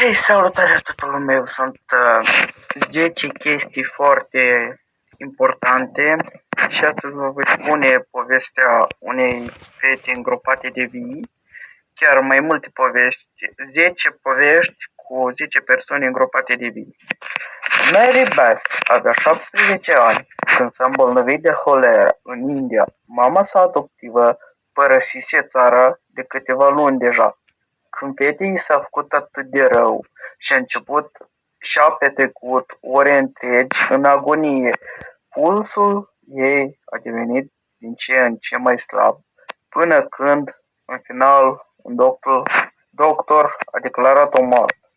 Hei, salutare tuturor meu! Sunt 10 chestii foarte importante și astăzi vă voi spune povestea unei fete îngropate de vii, chiar mai multe povești, 10 povești cu 10 persoane îngropate de vii. Mary Best avea 17 ani când s-a îmbolnăvit de holeră în India. Mama sa adoptivă părăsise țara de câteva luni deja. Când fetei i s-a făcut atât de rău și a petrecut ore întregi în agonie, pulsul ei a devenit din ce în ce mai slab, până când, în final, un doctor a declarat-o moartă.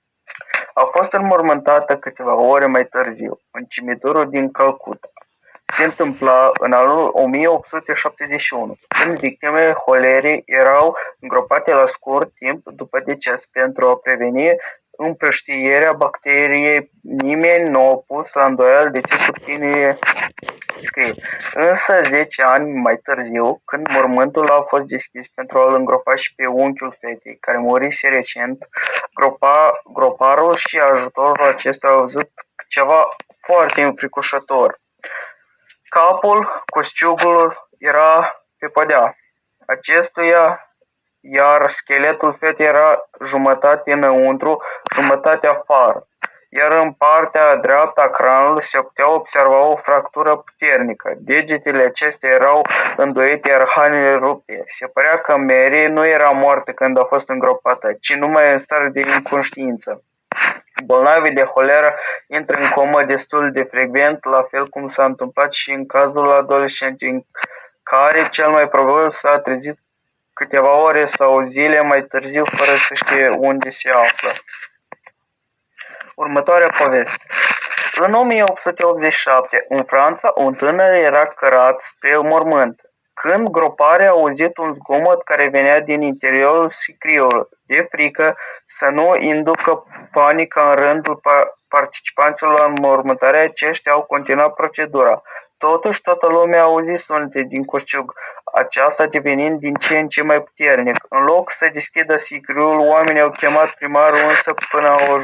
A fost înmormântată câteva ore mai târziu, în cimitirul din Calcuta. Se întâmpla în anul 1871, când victimele holerei erau îngropate la scurt timp după deces pentru a preveni împrăștierea bacteriei. Nimeni nu a pus la îndoială decesul tinei scrie. Însă 10 ani mai târziu, când mormântul a fost deschis pentru a-l îngropa și pe unchiul fetei, care murise recent, groparul și ajutorul acestuia au văzut ceva foarte înfricoșător. Capul costiugului era pe podea acestuia, iar scheletul fetei era jumătate înăuntru, jumătate afară, iar în partea dreaptă a cranului se putea observa o fractură puternică. Degetele acestea erau îndoite, iar hainele rupte. Se părea că Mary nu era moartă când a fost îngropată, ci numai în stare de inconștiință. Bolnavii de holeră intră în comă destul de frecvent, la fel cum s-a întâmplat și în cazul adolescentului, care cel mai probabil s-a trezit câteva ore sau zile mai târziu fără să știe unde se află. Următoarea poveste. În 1887, în Franța, un tânăr era cărat spre mormânt, când groparul a auzit un zgomot care venea din interiorul sicriului. De frică să nu inducă panică în rândul participanților la înmormântare, aceștia au continuat procedura. Totuși, toată lumea a auzit sunete din coșciug, aceasta devenind din ce în ce mai puternic. În loc să deschidă sicriul, oamenii au chemat primarul, însă până au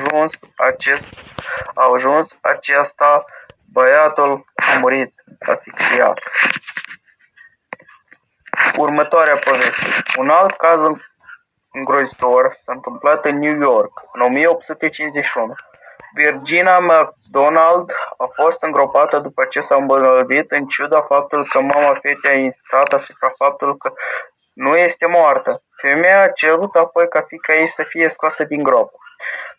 ajuns acesta, băiatul a murit asfixiat. Următoarea poveste. Un alt caz îngrozitor s-a întâmplat în New York în 1851. Virginia McDonald a fost îngropată după ce s-a îmbolnăvit, în ciuda faptului că mama fetei a insistat asupra faptului că nu este moartă. Femeia a cerut apoi ca fiica ei să fie scoasă din gropă.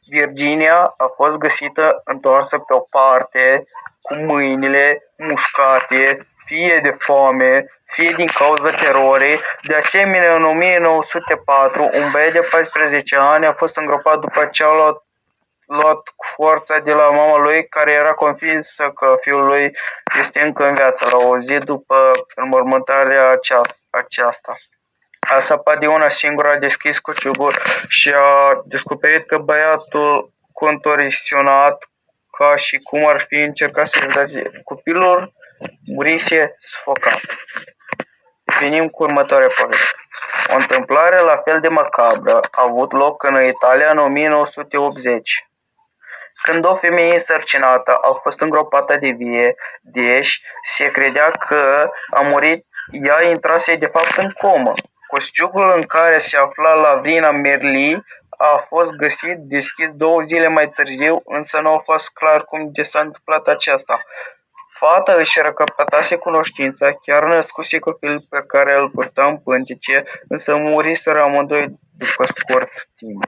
Virginia a fost găsită întoarsă pe o parte, cu mâinile mușcate, fie de foame, fie din cauza terorii. De asemenea, în 1904, un băiat de 14 ani a fost îngropat după ce a luat cu forța de la mama lui, care era convinsă că fiul lui este încă în viață, la o zi după înmormântarea aceasta. A săpat de una singură, a deschis coșciugul și a descoperit că băiatul contorsionat, ca și cum ar fi încercat să redace. Copilul murise sufocat. Venim cu următoarea poveste. O întâmplare la fel de macabră a avut loc în Italia în 1980. Când o femeie însărcinată a fost îngropată de vie, deși se credea că a murit, ea intrase de fapt în comă. Coșciugul în care se afla Lavina Merli a fost găsit deschis 2 zile mai târziu, însă nu a fost clar cum de s-a întâmplat aceasta. Fata își recapătase cunoștința, chiar născuse copil pe care îl purta în pântece, însă muriseră amândoi după scurt timp.